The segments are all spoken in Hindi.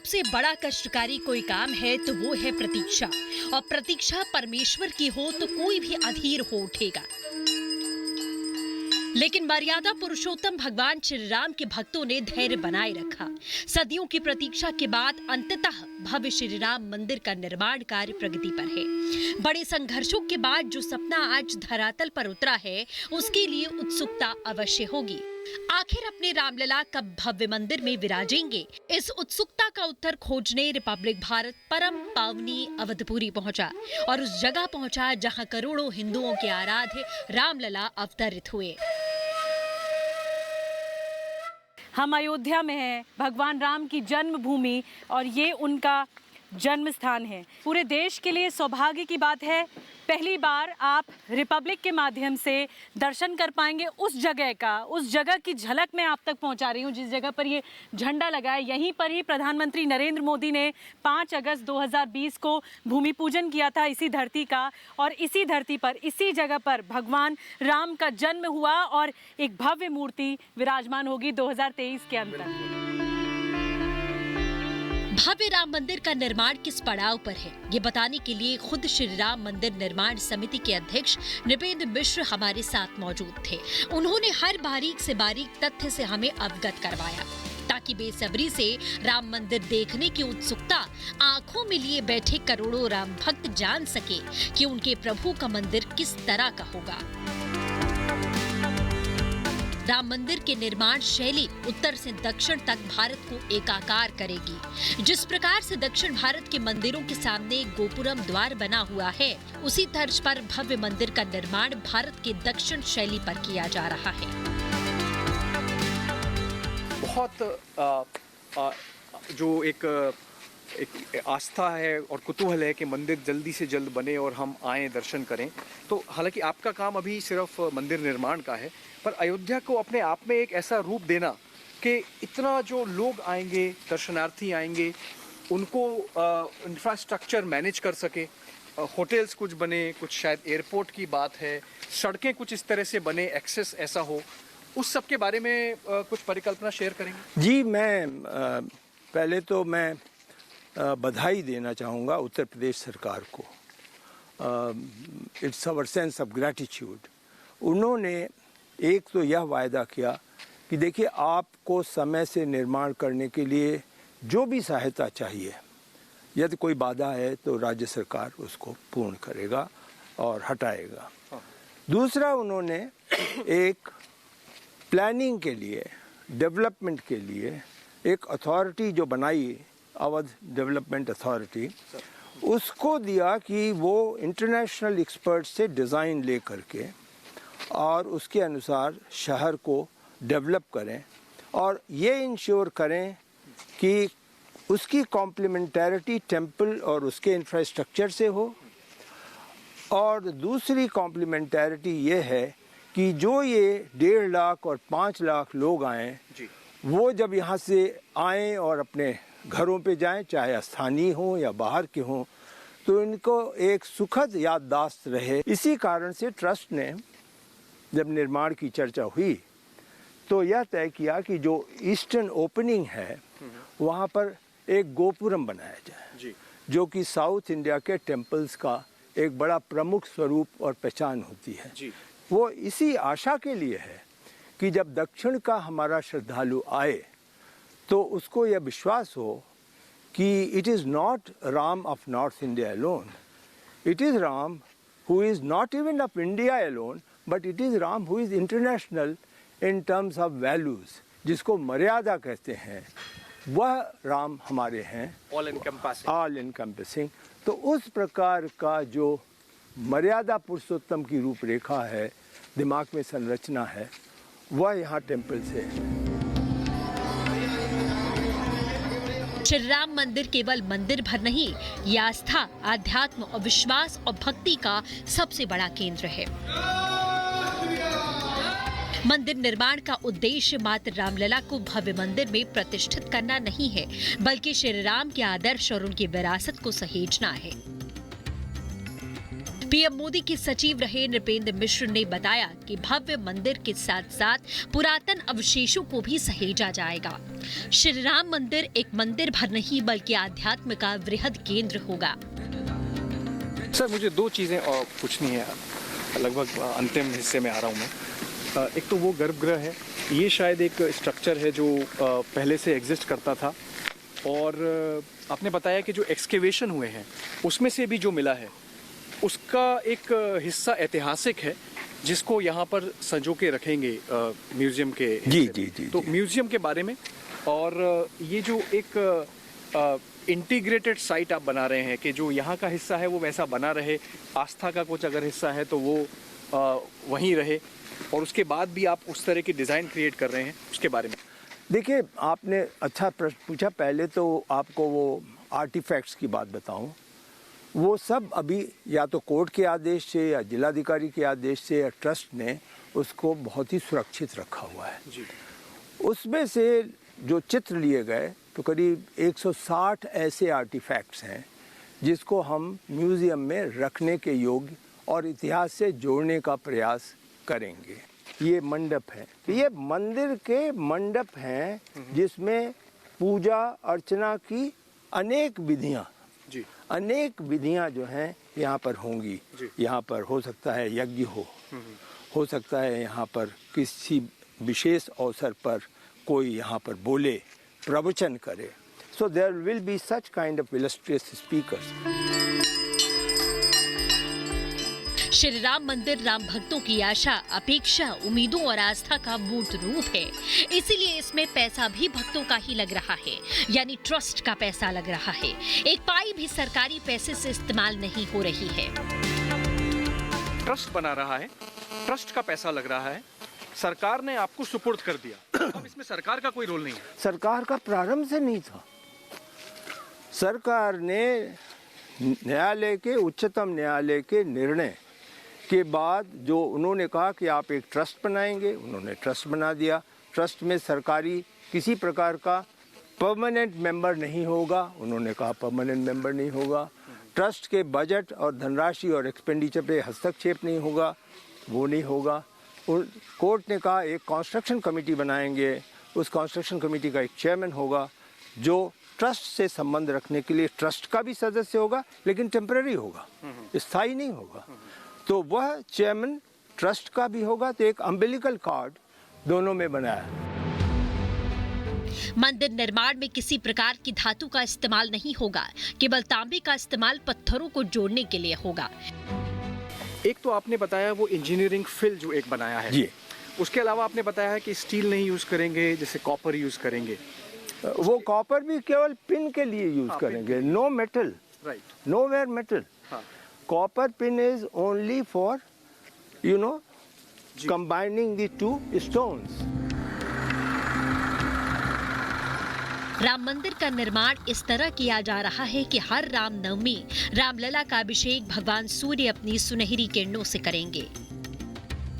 सबसे बड़ा कष्टकारी कोई काम है तो वो है प्रतीक्षा। और प्रतीक्षा परमेश्वर की हो तो कोई भी अधीर हो उठेगा। लेकिन मर्यादा पुरुषोत्तम भगवान श्री राम के भक्तों ने धैर्य बनाए रखा। सदियों की प्रतीक्षा के बाद अंततः भव्य श्री राम मंदिर का निर्माण कार्य प्रगति पर है। बड़े संघर्षों के बाद जो सपना आज धरातल पर उतरा है, उसके लिए उत्सुकता अवश्य होगी। आखिर अपने रामलला कब भव्य मंदिर में विराजेंगे? इस उत्सुकता का उत्तर खोजने रिपब्लिक भारत परम पावनी अवधपुरी पहुंचा और उस जगह पहुंचा जहां करोड़ों हिंदुओं के आराध्य रामलला अवतरित हुए। हम अयोध्या में हैं, भगवान राम की जन्मभूमि, और ये उनका जन्म स्थान है। पूरे देश के लिए सौभाग्य की बात है, पहली बार आप रिपब्लिक के माध्यम से दर्शन कर पाएंगे उस जगह की झलक मैं आप तक पहुंचा रही हूं जिस जगह पर ये झंडा लगा है। यहीं पर ही प्रधानमंत्री नरेंद्र मोदी ने 5 अगस्त 2020 को भूमि पूजन किया था इसी धरती का, और इसी धरती पर इसी जगह पर भगवान राम का जन्म हुआ और एक भव्य मूर्ति विराजमान होगी 2023 के अंत तक। भव्य राम मंदिर का निर्माण किस पड़ाव पर है, ये बताने के लिए खुद श्री राम मंदिर निर्माण समिति के अध्यक्ष नृपेंद्र मिश्र हमारे साथ मौजूद थे। उन्होंने हर बारीक से बारीक तथ्य से हमें अवगत करवाया ताकि बेसब्री से राम मंदिर देखने की उत्सुकता आंखों में लिए बैठे करोड़ों राम भक्त जान सके कि उनके प्रभु का मंदिर किस तरह का होगा। राम मंदिर के निर्माण शैली उत्तर से दक्षिण तक भारत को एकाकार करेगी। जिस प्रकार से दक्षिण भारत के मंदिरों के सामने गोपुरम द्वार बना हुआ है, उसी तर्ज पर भव्य मंदिर का निर्माण भारत के दक्षिण शैली पर किया जा रहा है। बहुत जो एक आस्था है और कुतूहल है कि मंदिर जल्दी से जल्द बने और हम आएँ दर्शन करें। तो हालांकि आपका काम अभी सिर्फ मंदिर निर्माण का है, पर अयोध्या को अपने आप में एक ऐसा रूप देना कि इतना जो लोग आएंगे, दर्शनार्थी आएंगे, उनको इंफ्रास्ट्रक्चर मैनेज कर सके, होटल्स कुछ बने, कुछ शायद एयरपोर्ट की बात है, सड़कें कुछ इस तरह से बने, एक्सेस ऐसा हो, उस सब के बारे में कुछ परिकल्पना शेयर करेंगे? जी, मैं पहले तो मैं बधाई देना चाहूँगा उत्तर प्रदेश सरकार को। It's our sense of gratitude. उन्होंने एक तो यह वायदा किया कि देखिए, आपको समय से निर्माण करने के लिए जो भी सहायता चाहिए, यदि कोई बाधा है तो राज्य सरकार उसको पूर्ण करेगा और हटाएगा। दूसरा, उन्होंने एक प्लानिंग के लिए, डेवलपमेंट के लिए एक अथॉरिटी जो बनाई, अवध डेवलपमेंट अथॉरिटी, उसको दिया कि वो इंटरनेशनल एक्सपर्ट से डिज़ाइन ले करके और उसके अनुसार शहर को डेवलप करें और ये इंश्योर करें कि उसकी कॉम्प्लीमेंटैरिटी टेम्पल और उसके इंफ्रास्ट्रक्चर से हो। और दूसरी कॉम्प्लीमेंटैरिटी ये है कि जो ये 1.5 लाख और 5 लाख लोग आएँ, वो जब यहाँ से आएँ और अपने घरों पे जाएं, चाहे स्थानीय हों या बाहर के हों, तो इनको एक सुखद याददाश्त रहे। इसी कारण से ट्रस्ट ने जब निर्माण की चर्चा हुई तो यह तय किया कि जो ईस्टर्न ओपनिंग है वहाँ पर एक गोपुरम बनाया जाए, जो कि साउथ इंडिया के टेम्पल्स का एक बड़ा प्रमुख स्वरूप और पहचान होती है। वो इसी आशा के लिए है कि जब दक्षिण का हमारा श्रद्धालु आए तो उसको यह विश्वास हो कि it is not Ram of north India alone, it is Ram who is not even of India alone, but it is Ram who is international in terms of values, जिसको मर्यादा कहते हैं, वह राम हमारे हैं, ऑल इनकम्पसिंग। तो उस प्रकार का जो मर्यादा पुरुषोत्तम की रूपरेखा है, दिमाग में संरचना है, वह यहाँ टेम्पल से है। श्री राम मंदिर केवल मंदिर भर नहीं, ये आस्था, आध्यात्म और विश्वास और भक्ति का सबसे बड़ा केंद्र है। मंदिर निर्माण का उद्देश्य मात्र रामलला को भव्य मंदिर में प्रतिष्ठित करना नहीं है, बल्कि श्री राम के आदर्श और उनकी विरासत को सहेजना है। पीएम मोदी के सचिव रहे नृपेंद्र मिश्र ने बताया कि भव्य मंदिर के साथ साथ पुरातन अवशेषों को भी सहेजा जाएगा। श्री राम मंदिर एक मंदिर भर नहीं बल्कि आध्यात्म का वृहद केंद्र होगा। सर, मुझे दो चीज़ें और पूछनी है, लगभग अंतिम हिस्से में आ रहा हूँ मैं। एक तो वो गर्भगृह है, ये शायद एक स्ट्रक्चर है जो पहले से एग्जिस्ट करता था, और आपने बताया कि जो एक्सकेवेशन हुए हैं उसमें से भी जो मिला है उसका एक हिस्सा ऐतिहासिक है जिसको यहाँ पर संजो के रखेंगे म्यूजियम के। जी। तो म्यूजियम के बारे में, और ये जो एक इंटीग्रेटेड साइट आप बना रहे हैं कि जो यहाँ का हिस्सा है वो वैसा बना रहे, आस्था का कुछ अगर हिस्सा है तो वो वहीं रहे, और उसके बाद भी आप उस तरह की डिज़ाइन क्रिएट कर रहे हैं, उसके बारे में। देखिए, आपने अच्छा प्रश्न पूछा। पहले तो आपको वो आर्टिफैक्ट्स की बात बताऊं, वो सब अभी या तो कोर्ट के आदेश से या जिलाधिकारी के आदेश से या ट्रस्ट ने उसको बहुत ही सुरक्षित रखा हुआ है जी। उसमें से जो चित्र लिए गए तो करीब 160 ऐसे आर्टिफैक्ट्स हैं जिसको हम म्यूज़ियम में रखने के योग्य और इतिहास से जोड़ने का प्रयास करेंगे। ये मंडप है, ये मंदिर के मंडप हैं जिसमें पूजा अर्चना की अनेक विधियां जो हैं यहाँ पर होंगी। यहाँ पर हो सकता है यज्ञ हो सकता है यहाँ पर किसी विशेष अवसर पर कोई यहाँ पर बोले, प्रवचन करे। So there will be such kind of illustrious speakers. Shri Ram मंदिर राम भक्तों की आशा, अपेक्षा, उम्मीदों और आस्था का मूर्त रूप है। इसीलिए इसमें पैसा भी भक्तों का ही लग रहा है, यानी ट्रस्ट का पैसा लग रहा है। एक पाई भी सरकारी पैसे से इस्तेमाल नहीं हो रही है। ट्रस्ट बना रहा है, ट्रस्ट का पैसा लग रहा है, सरकार ने आपको सुपुर्द कर दिया। अब इसमें सरकार का कोई रोल नहीं है। सरकार का प्रारंभ से नहीं था। सरकार ने न्यायालय के, उच्चतम न्यायालय के निर्णय के बाद जो उन्होंने कहा कि आप एक ट्रस्ट बनाएंगे, उन्होंने ट्रस्ट बना दिया। ट्रस्ट में सरकारी किसी प्रकार का परमानेंट मेंबर नहीं होगा, उन्होंने कहा परमानेंट मेंबर नहीं होगा। ट्रस्ट के बजट और धनराशि और एक्सपेंडिचर पे हस्तक्षेप नहीं होगा, वो नहीं होगा। कोर्ट ने कहा एक कंस्ट्रक्शन कमेटी बनाएंगे, उस कंस्ट्रक्शन कमेटी का एक चेयरमैन होगा जो ट्रस्ट से संबंध रखने के लिए ट्रस्ट का भी सदस्य होगा, लेकिन टेम्पररी होगा, स्थायी नहीं होगा। तो वह चेयरमैन ट्रस्ट का भी होगा। तो एक अम्बिलिकल कार्ड दोनों में बनाया। मंदिर निर्माण में किसी प्रकार की धातु का इस्तेमाल नहीं होगा, केवल तांबे का इस्तेमाल पत्थरों को जोड़ने के लिए होगा। एक तो आपने बताया वो इंजीनियरिंग फिल जो एक बनाया है जी। उसके अलावा आपने बताया है कि स्टील नहीं यूज करेंगे, जैसे कॉपर यूज करेंगे। वो कॉपर भी केवल पिन के लिए यूज करेंगे, no metal, right, nowhere metal. Copper pin is only for combining the two stones. Ram Mandir का निर्माण इस तरह किया जा रहा है कि हर रामनवमी रामलला का अभिषेक भगवान सूर्य अपनी सुनहरी किरणों से करेंगे।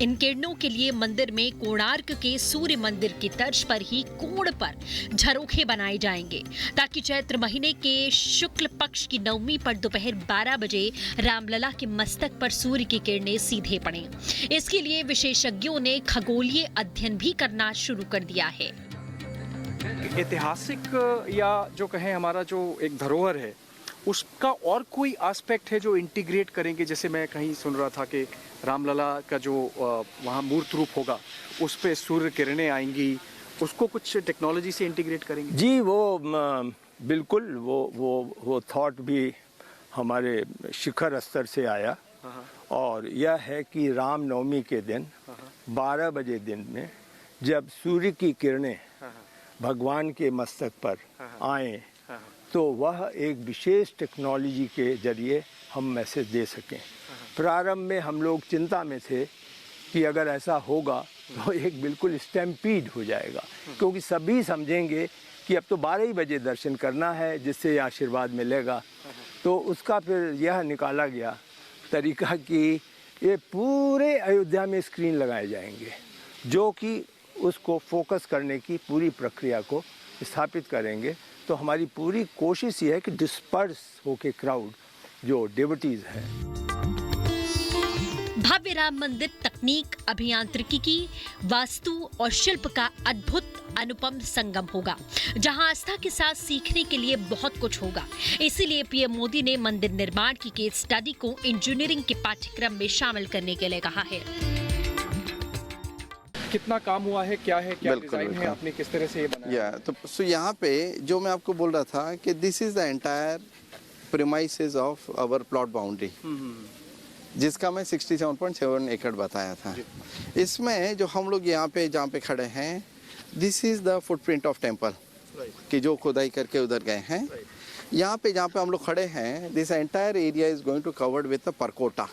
इन किरणों के लिए मंदिर में कोणार्क के सूर्य मंदिर की तर्ज पर ही कोण पर झरोखे बनाए जाएंगे, ताकि चैत्र महीने के शुक्ल पक्ष की नवमी पर दोपहर 12 बजे रामलला के मस्तक पर सूर्य की किरणें सीधे पड़ें। इसके लिए विशेषज्ञों ने खगोलीय अध्ययन भी करना शुरू कर दिया है। ऐतिहासिक या जो कहें हमारा जो एक धरोहर है उसका और कोई एस्पेक्ट है जो इंटीग्रेट करेंगे? जैसे मैं कहीं सुन रहा था कि रामलला का जो वहाँ मूर्त रूप होगा उस पे सूर्य किरणें आएंगी, उसको कुछ टेक्नोलॉजी से इंटीग्रेट करेंगे? जी, वो बिल्कुल वो थॉट भी हमारे शिखर स्तर से आया, और यह है कि रामनवमी के दिन 12 बजे दिन में जब सूर्य की किरणें भगवान के मस्तक पर आए तो वह एक विशेष टेक्नोलॉजी के जरिए हम मैसेज दे सकें। प्रारंभ में हम लोग चिंता में थे कि अगर ऐसा होगा तो एक बिल्कुल स्टैम्पीड हो जाएगा, क्योंकि सभी समझेंगे कि अब तो 12 ही बजे दर्शन करना है जिससे आशीर्वाद मिलेगा। तो उसका फिर यह निकाला गया तरीका कि ये पूरे अयोध्या में स्क्रीन लगाए जाएंगे जो कि उसको फोकस करने की पूरी प्रक्रिया को स्थापित करेंगे। तो हमारी पूरी कोशिश ये है कि डिस्पर्स होके क्राउड जो डिवोटीज हैं भव्य राम मंदिर तकनीक, अभियांत्रिकी, वास्तु और शिल्प का अद्भुत अनुपम संगम होगा, जहां आस्था के साथ सीखने के लिए बहुत कुछ होगा। इसीलिए पीएम मोदी ने मंदिर निर्माण की केस स्टडी को इंजीनियरिंग के पाठ्यक्रम में शामिल करने के लिए कहा है। कितना काम हुआ है, क्या बिल्कुल, डिजाइन है, बिल्कुल। आपने किस तरह से ये बनाया? तो सो यहाँ पे जो मैं आपको बोल रहा था कि this is the entire premises of our plot boundary, जिसका मैं 67.7 एकड़ बताया था। इसमें जो हम लोग यहाँ पे जहाँ पे खड़े हैं, this is the footprint of temple कि जो खुदाई करके उधर गए हैं। यहाँ पे जहाँ पे हम लोग खड़े हैं, this entire area is going to covered with the parkota.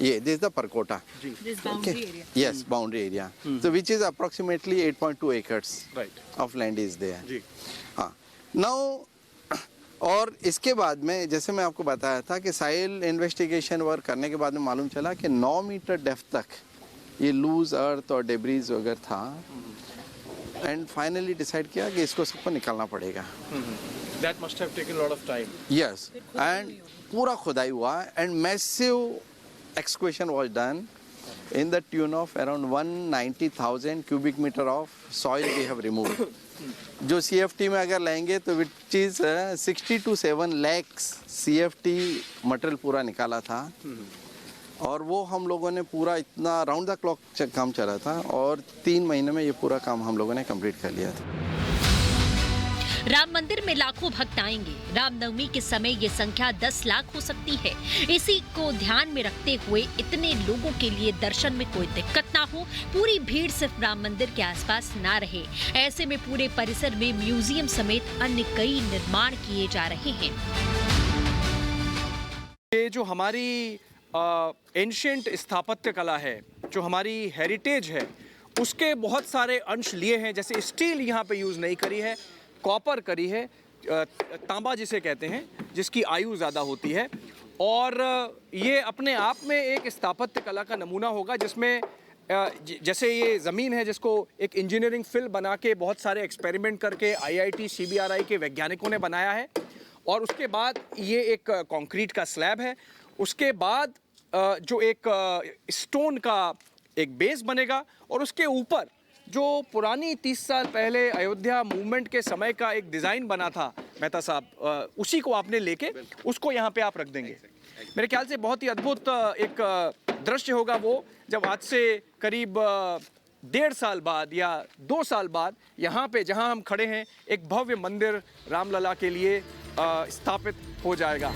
ये this the parkota, This boundary area. yes, boundary area, so which is approximately 8.2 acres Right. of land is there. जी। हाँ, now और इसके बाद में जैसे मैं आपको बताया था कि साइल इन्वेस्टिगेशन वर्क करने के बाद में मालूम चला कि 9 मीटर डेप्थ तक ये लूज अर्थ और डेब्रीज वगैरह था, एंड फाइनली डिसाइड किया कि इसको सबको निकालना पड़ेगा। That must have taken a lot of time. Yes, and पूरा खुदाई हुआ and massive excavation was done in the tune of around 190,000 cubic meter of soil we have removed. जो CFT में अगर लेंगे तो which is 60 to 7 lakhs CFT material पूरा निकाला था, और वो हम लोगों ने पूरा इतना राउंड द क्लॉक काम चला था, और 3 महीने में ये पूरा काम हम लोगों ने कंप्लीट कर लिया था। राम मंदिर में लाखों भक्त आएंगे। रामनवमी के समय ये संख्या 10 लाख हो सकती है। इसी को ध्यान में रखते हुए इतने लोगों के लिए दर्शन में कोई दिक्कत ना हो, पूरी भीड़ सिर्फ राम मंदिर के आसपास ना रहे, ऐसे में पूरे परिसर में म्यूजियम समेत अन्य कई निर्माण किए जा रहे हैं। ये जो हमारी एंशिएंट स्थापत्य कला है, जो हमारी हेरिटेज है, उसके बहुत सारे अंश लिए हैं। जैसे स्टील यहाँ पे यूज़ नहीं करी है, कॉपर करी है, तांबा जिसे कहते हैं, जिसकी आयु ज़्यादा होती है, और ये अपने आप में एक स्थापत्य कला का नमूना होगा, जिसमें जैसे ये ज़मीन है जिसको एक इंजीनियरिंग फिल बना के बहुत सारे एक्सपेरिमेंट करके IIT CBRI के वैज्ञानिकों ने बनाया है, और उसके बाद ये एक कंक्रीट का स्लैब है। उसके बाद जो एक स्टोन का एक बेस बनेगा, और उसके ऊपर जो पुरानी 30 साल पहले अयोध्या मूवमेंट के समय का एक डिज़ाइन बना था मेहता साहब, उसी को आपने लेके उसको यहाँ पे आप रख देंगे। मेरे ख्याल से बहुत ही अद्भुत एक दृश्य होगा वो, जब आज से करीब 1.5 साल बाद या 2 साल बाद यहाँ पे जहाँ हम खड़े हैं, एक भव्य मंदिर रामलला के लिए स्थापित हो जाएगा।